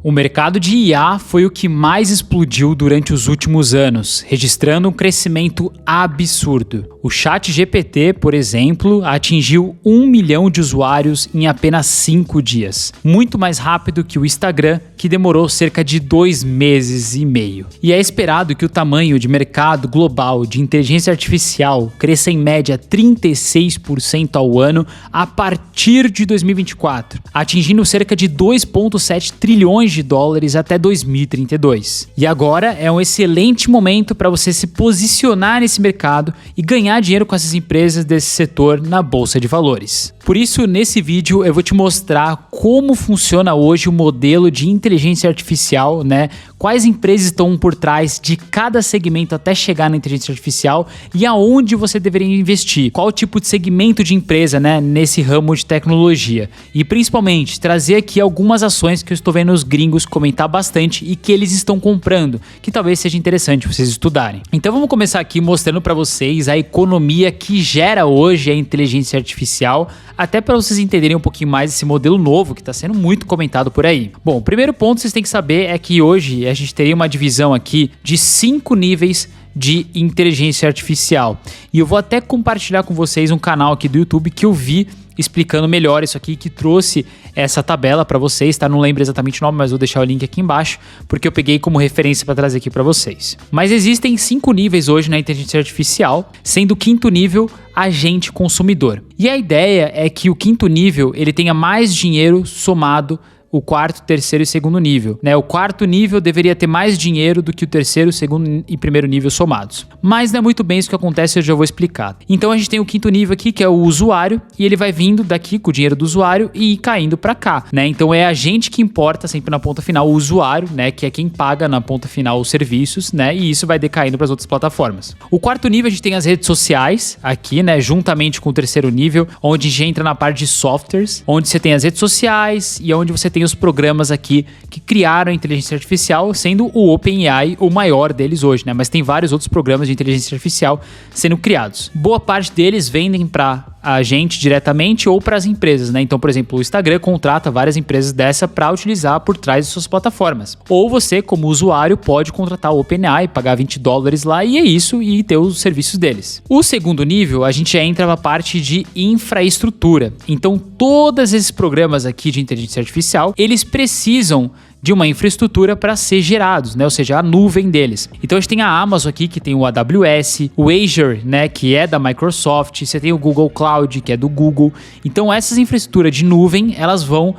O mercado de IA foi o que mais explodiu durante os últimos anos, registrando um crescimento absurdo. O ChatGPT, por exemplo, atingiu 1 milhão de usuários em apenas 5 dias. Muito mais rápido que o Instagram, que demorou cerca de 2 meses e meio. E é esperado que o tamanho de mercado global de inteligência artificial cresça em média 36% ao ano a partir de 2024, atingindo cerca de 2,7 trilhões de dólares até 2032. E agora é um excelente momento para você se posicionar nesse mercado e ganhar dinheiro com essas empresas desse setor na bolsa de valores. Por isso, nesse vídeo eu vou te mostrar como funciona hoje o modelo de inteligência artificial, né? Quais empresas estão por trás de cada segmento até chegar na inteligência artificial e aonde você deveria investir. Qual tipo de segmento de empresa, né, nesse ramo de tecnologia. E principalmente trazer aqui algumas ações que eu estou vendo os gringos comentar bastante e que eles estão comprando, que talvez seja interessante vocês estudarem. Então vamos começar aqui mostrando para vocês a economia que gera hoje a inteligência artificial, até para vocês entenderem um pouquinho mais esse modelo novo que está sendo muito comentado por aí. Bom, o primeiro ponto que vocês têm que saber é que hoje a gente teria uma divisão aqui de 5 níveis de inteligência artificial. E eu vou até compartilhar com vocês um canal aqui do YouTube que eu vi explicando melhor isso aqui, que trouxe essa tabela para vocês, tá? Não lembro exatamente o nome, mas vou deixar o link aqui embaixo, porque eu peguei como referência para trazer aqui para vocês. Mas existem 5 níveis hoje na inteligência artificial, sendo o 5º nível agente consumidor. E a ideia é que o 5º nível ele tenha mais dinheiro somado o 4º, 3º e 2º nível, né? O 4º nível deveria ter mais dinheiro do que o 3º, 2º e 1º nível somados. Mas não é muito bem isso que acontece, eu já vou explicar. Então a gente tem o 5º nível aqui, que é o usuário, e ele vai vindo daqui com o dinheiro do usuário e caindo para cá, né? Então é a gente que importa sempre na ponta final, o usuário, né? Que é quem paga na ponta final os serviços, né? E isso vai decaindo para as outras plataformas. O 4º nível a gente tem as redes sociais aqui, né? Juntamente com o 3º nível, onde a gente entra na parte de softwares, onde você tem as redes sociais e onde você tem os programas aqui que criaram a inteligência artificial, sendo o OpenAI o maior deles hoje, né? Mas tem vários outros programas de inteligência artificial sendo criados. Boa parte deles vendem para a gente diretamente ou para as empresas, né? Então, por exemplo, o Instagram contrata várias empresas dessa para utilizar por trás de suas plataformas. Ou você, como usuário, pode contratar o OpenAI, pagar $20 lá e é isso, e ter os serviços deles. O 2º nível, a gente já entra na parte de infraestrutura. Então, todos esses programas aqui de inteligência artificial, eles precisam de uma infraestrutura para ser gerados, né? Ou seja, a nuvem deles. Então a gente tem a Amazon aqui, que tem o AWS, o Azure, né, que é da Microsoft, você tem o Google Cloud, que é do Google. Então essas infraestruturas de nuvem, elas vão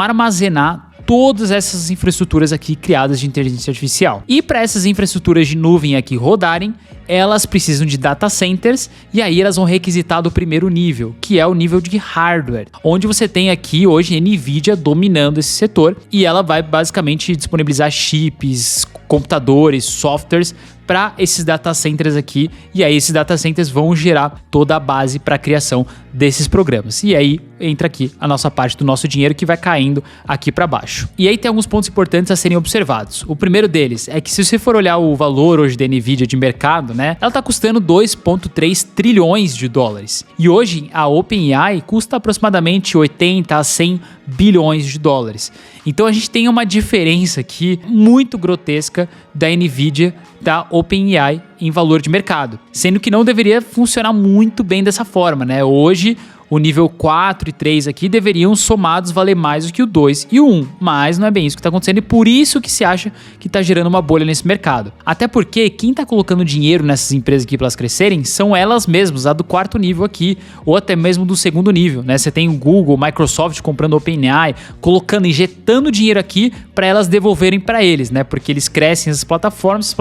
armazenar todas essas infraestruturas aqui criadas de inteligência artificial. E para essas infraestruturas de nuvem aqui rodarem, elas precisam de data centers e aí elas vão requisitar do 1º nível, que é o nível de hardware, onde você tem aqui hoje a NVIDIA dominando esse setor e ela vai basicamente disponibilizar chips, computadores, softwares para esses data centers aqui, e aí esses data centers vão gerar toda a base para a criação desses programas. E aí entra aqui a nossa parte do nosso dinheiro que vai caindo aqui para baixo. E aí tem alguns pontos importantes a serem observados. O primeiro deles é que se você for olhar o valor hoje da NVIDIA de mercado, né, ela está custando 2,3 trilhões de dólares. E hoje a OpenAI custa aproximadamente 80 a 100 bilhões de dólares. Então a gente tem uma diferença aqui muito grotesca da NVIDIA da OpenAI em valor de mercado, sendo que não deveria funcionar muito bem dessa forma, né? Hoje o nível 4 e 3 aqui deveriam somados valer mais do que o 2 e o 1, mas não é bem isso que está acontecendo e por isso que se acha que está gerando uma bolha nesse mercado. Até porque quem está colocando dinheiro nessas empresas aqui para elas crescerem são elas mesmas, a do 4º nível aqui, ou até mesmo do 2º nível, né? Você tem o Google, Microsoft comprando OpenAI, colocando, injetando dinheiro aqui para elas devolverem para eles, né? Porque eles crescem as plataformas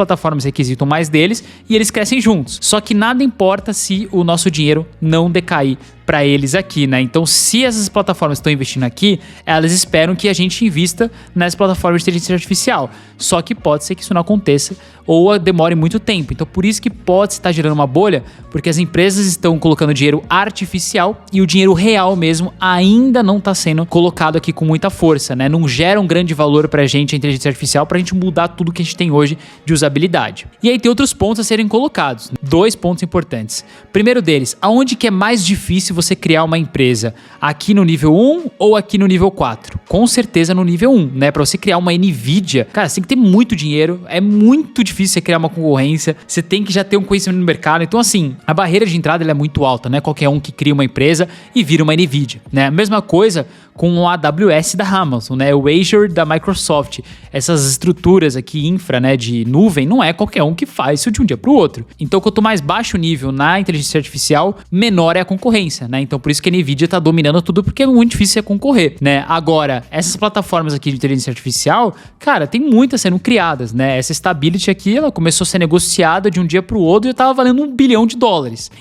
requisitam mais deles e eles crescem juntos. Só que nada importa se o nosso dinheiro não decair para eles aqui, né? Então, se essas plataformas estão investindo aqui, elas esperam que a gente invista nessa plataforma de inteligência artificial. Só que pode ser que isso não aconteça ou demore muito tempo. Então por isso que pode estar gerando uma bolha, porque as empresas estão colocando dinheiro artificial e o dinheiro real mesmo ainda não está sendo colocado aqui com muita força, né? Não gera um grande valor pra gente a inteligência artificial pra gente mudar tudo que a gente tem hoje de usabilidade. E aí tem outros pontos a serem colocados. 2 pontos importantes. Primeiro deles, aonde que é mais difícil você criar uma empresa? Aqui no nível 1 ou aqui no nível 4? Com certeza no nível 1, né? Pra você criar uma Nvidia, cara, você tem que ter muito dinheiro, é muito difícil você criar uma concorrência, você tem que já ter um conhecimento no mercado. Então assim, a barreira de entrada ela é muito alta, né? Qualquer um que cria uma empresa e vira uma Nvidia, né? A mesma coisa com o AWS da Amazon, né? O Azure da Microsoft. Essas estruturas aqui, infra, né, de nuvem, não é qualquer um que faz isso de um dia para o outro. Então, quanto mais baixo o nível na inteligência artificial, menor é a concorrência, né? Então, por isso que a Nvidia está dominando tudo, porque é muito difícil você concorrer, né? Agora, essas plataformas aqui de inteligência artificial, cara, tem muitas sendo criadas, né? Essa Stability aqui, ela começou a ser negociada de um dia para o outro e já estava valendo $1 bilhão.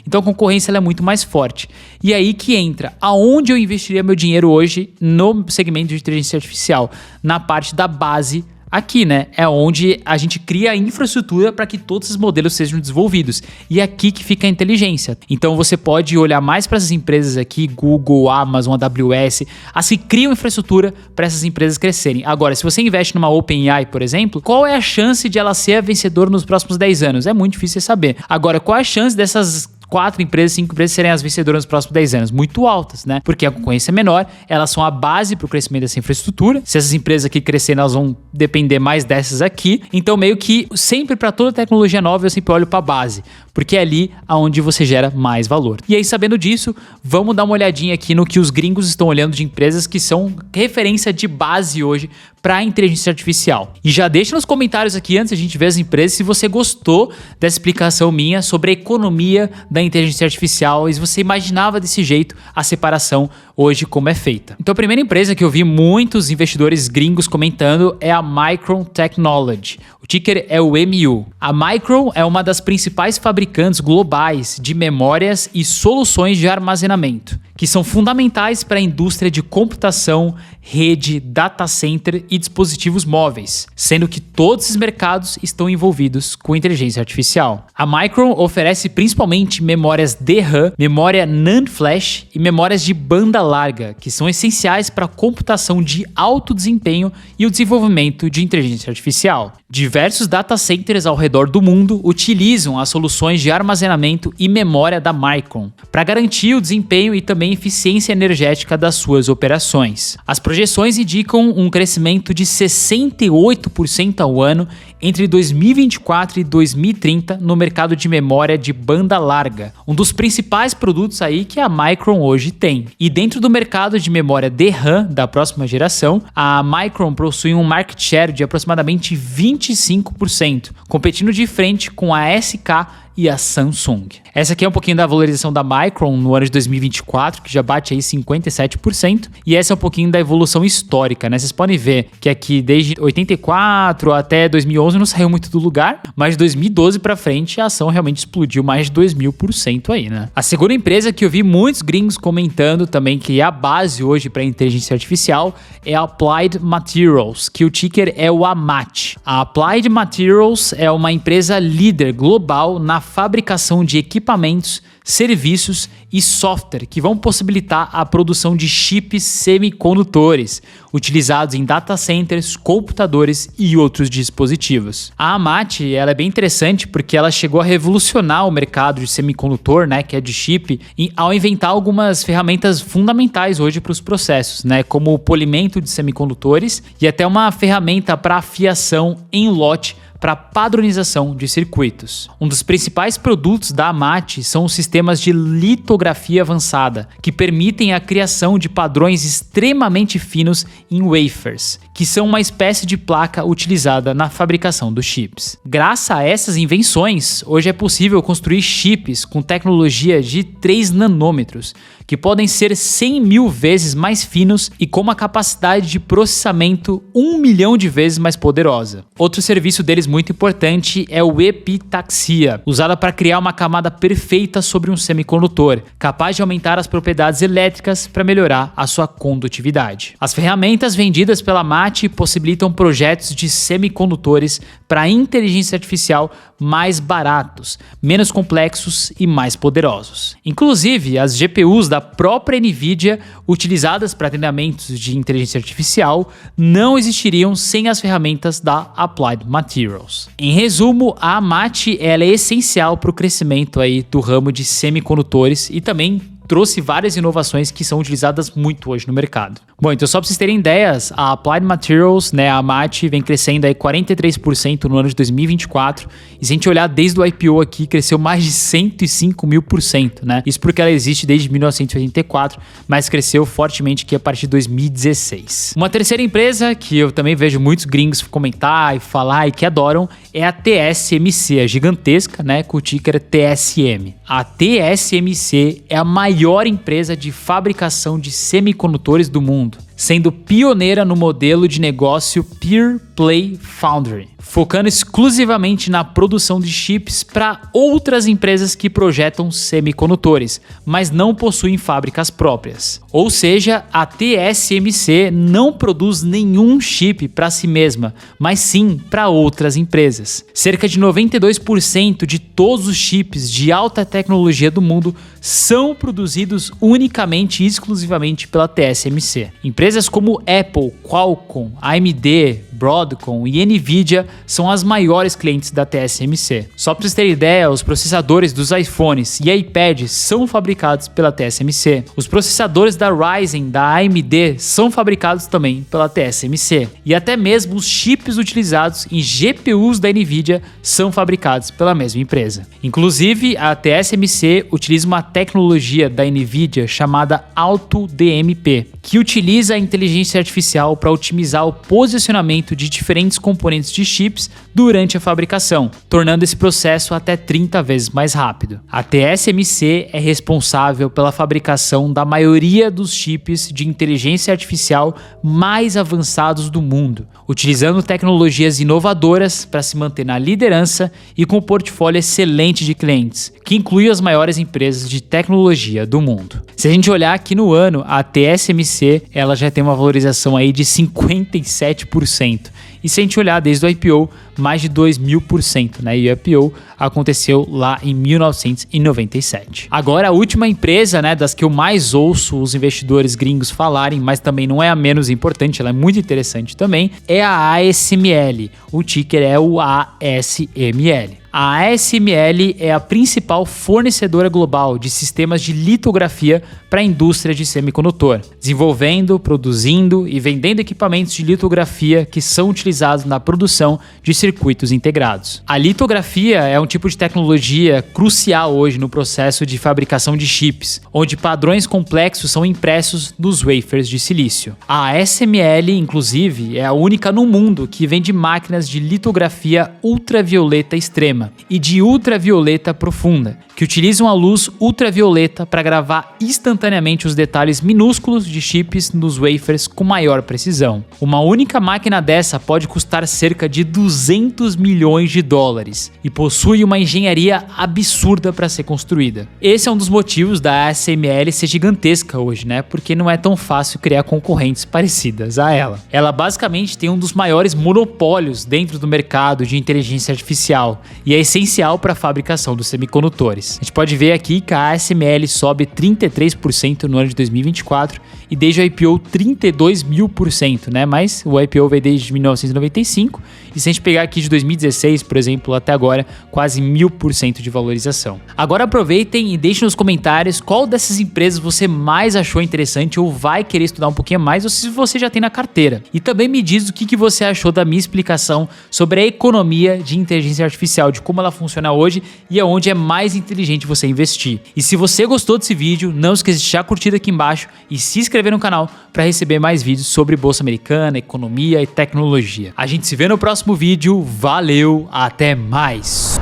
Então, a concorrência ela é muito mais forte. E aí que entra, aonde eu investiria meu dinheiro hoje no segmento de inteligência artificial? Na parte da base aqui, né? É onde a gente cria a infraestrutura para que todos esses modelos sejam desenvolvidos. E é aqui que fica a inteligência. Então você pode olhar mais para essas empresas aqui, Google, Amazon, AWS, as que criam infraestrutura para essas empresas crescerem. Agora, se você investe numa OpenAI, por exemplo, qual é a chance de ela ser a vencedora nos próximos 10 anos? É muito difícil saber. Agora, qual é a chance dessas 4 empresas, 5 empresas serem as vencedoras nos próximos 10 anos? Muito altas, né? Porque a concorrência é menor, elas são a base para o crescimento dessa infraestrutura. Se essas empresas aqui crescerem, elas vão depender mais dessas aqui. Então, meio que sempre para toda tecnologia nova, eu sempre olho para a base, porque é ali onde você gera mais valor. E aí, sabendo disso, vamos dar uma olhadinha aqui no que os gringos estão olhando de empresas que são referência de base hoje para a inteligência artificial. E já deixa nos comentários aqui, antes a gente ver as empresas, se você gostou dessa explicação minha sobre a economia da inteligência artificial e se você imaginava desse jeito a separação hoje como é feita. Então a primeira empresa que eu vi muitos investidores gringos comentando é a Micron Technology. O ticker é o MU. A Micron é uma das principais fabricantes globais de memórias e soluções de armazenamento, que são fundamentais para a indústria de computação, rede, data center e dispositivos móveis, sendo que todos esses mercados estão envolvidos com inteligência artificial. A Micron oferece principalmente memórias DRAM, memória NAND flash e memórias de banda larga, que são essenciais para a computação de alto desempenho e o desenvolvimento de inteligência artificial. Diversos data centers ao redor do mundo utilizam as soluções de armazenamento e memória da Micron para garantir o desempenho e também eficiência energética das suas operações. As projeções indicam um crescimento de 68% ao ano entre 2024 e 2030 no mercado de memória de banda larga, um dos principais produtos aí que a Micron hoje tem. E dentro do mercado de memória DRAM da próxima geração, a Micron possui um market share de aproximadamente 25%, competindo de frente com a SK e a Samsung. Essa aqui é um pouquinho da valorização da Micron no ano de 2024, que já bate aí 57%, e essa é um pouquinho da evolução histórica, né? Vocês podem ver que aqui desde 84 até 2011 não saiu muito do lugar, mas de 2012 para frente a ação realmente explodiu mais de 2000% aí, né? A segunda empresa que eu vi muitos gringos comentando também, que é a base hoje para inteligência artificial, é a Applied Materials, que o ticker é o AMAT. A Applied Materials é uma empresa líder global na fabricação de equipamentos, serviços e software que vão possibilitar a produção de chips semicondutores utilizados em data centers, computadores e outros dispositivos. A AMAT ela é bem interessante porque ela chegou a revolucionar o mercado de semicondutor, né, que é de chip, ao inventar algumas ferramentas fundamentais hoje para os processos, né, como o polimento de semicondutores e até uma ferramenta para afiação em lote para padronização de circuitos. Um dos principais produtos da AMAT são os sistemas de litografia avançada, que permitem a criação de padrões extremamente finos em wafers, que são uma espécie de placa utilizada na fabricação dos chips. Graças a essas invenções, hoje é possível construir chips com tecnologia de 3 nanômetros, que podem ser 100 mil vezes mais finos e com uma capacidade de processamento 1 milhão de vezes mais poderosa. Outro serviço deles muito importante é o epitaxia, usada para criar uma camada perfeita sobre um semicondutor, capaz de aumentar as propriedades elétricas para melhorar a sua condutividade. As ferramentas vendidas pela MAT possibilitam projetos de semicondutores para inteligência artificial mais baratos, menos complexos e mais poderosos. Inclusive, as GPUs da própria NVIDIA, utilizadas para treinamentos de inteligência artificial, não existiriam sem as ferramentas da Applied Materials. Em resumo, a MAT ela é essencial para o crescimento aí do ramo de semicondutores e também trouxe várias inovações que são utilizadas muito hoje no mercado. Bom, então só para vocês terem ideias, a Applied Materials, a MAT, vem crescendo aí 43% no ano de 2024, e se a gente olhar desde o IPO aqui, cresceu mais de 105 mil%, Isso porque ela existe desde 1984, mas cresceu fortemente aqui a partir de 2016. Uma terceira empresa que eu também vejo muitos gringos comentar e falar e que adoram é a TSMC, a gigantesca, com o ticker TSM. A TSMC é a maior empresa de fabricação de semicondutores do mundo, sendo pioneira no modelo de negócio Pure Play Foundry, focando exclusivamente na produção de chips para outras empresas que projetam semicondutores, mas não possuem fábricas próprias. Ou seja, a TSMC não produz nenhum chip para si mesma, mas sim para outras empresas. Cerca de 92% de todos os chips de alta tecnologia do mundo são produzidos unicamente e exclusivamente pela TSMC. Empresas como Apple, Qualcomm, AMD, Broadcom e Nvidia são as maiores clientes da TSMC. Só para vocês terem ideia, os processadores dos iPhones e iPads são fabricados pela TSMC. Os processadores da Ryzen da AMD são fabricados também pela TSMC. E até mesmo os chips utilizados em GPUs da Nvidia são fabricados pela mesma empresa. Inclusive, a TSMC utiliza uma tecnologia da Nvidia chamada AutoDMP, que utiliza a inteligência artificial para otimizar o posicionamento de diferentes componentes de chips durante a fabricação, tornando esse processo até 30 vezes mais rápido. A TSMC é responsável pela fabricação da maioria dos chips de inteligência artificial mais avançados do mundo, utilizando tecnologias inovadoras para se manter na liderança e com um portfólio excelente de clientes, que inclui as maiores empresas de tecnologia do mundo. Se a gente olhar aqui no ano, a TSMC ela já tem uma valorização aí de 57%. E se a gente olhar desde o IPO, mais de 2.000%, E o IPO aconteceu lá em 1997. Agora, a última empresa, das que eu mais ouço os investidores gringos falarem, mas também não é a menos importante, ela é muito interessante também, é a ASML. O ticker é o ASML. A ASML é a principal fornecedora global de sistemas de litografia para a indústria de semicondutor, desenvolvendo, produzindo e vendendo equipamentos de litografia que são utilizados na produção de circuitos integrados. A litografia é um tipo de tecnologia crucial hoje no processo de fabricação de chips, onde padrões complexos são impressos nos wafers de silício. A ASML, inclusive, é a única no mundo que vende máquinas de litografia ultravioleta extrema e de ultravioleta profunda, que utilizam a luz ultravioleta para gravar instantaneamente os detalhes minúsculos de chips nos wafers com maior precisão. Uma única máquina dessa pode custar cerca de 200 milhões de dólares e possui uma engenharia absurda para ser construída. Esse é um dos motivos da ASML ser gigantesca hoje, porque não é tão fácil criar concorrentes parecidas a ela. Ela basicamente tem um dos maiores monopólios dentro do mercado de inteligência artificial e é essencial para a fabricação dos semicondutores. A gente pode ver aqui que a ASML sobe 33% no ano de 2024 e desde o IPO 32.000%, Mas o IPO veio desde 1995 e se a gente pegar aqui de 2016, por exemplo, até agora, quase 1000% de valorização. Agora aproveitem e deixem nos comentários qual dessas empresas você mais achou interessante ou vai querer estudar um pouquinho mais ou se você já tem na carteira. E também me diz o que você achou da minha explicação sobre a economia de inteligência artificial, de como ela funciona hoje e aonde é mais inteligente você investir. E se você gostou desse vídeo, não esqueça de deixar a curtida aqui embaixo e se inscrever no canal para receber mais vídeos sobre Bolsa Americana, economia e tecnologia. A gente se vê no próximo vídeo. Valeu, até mais!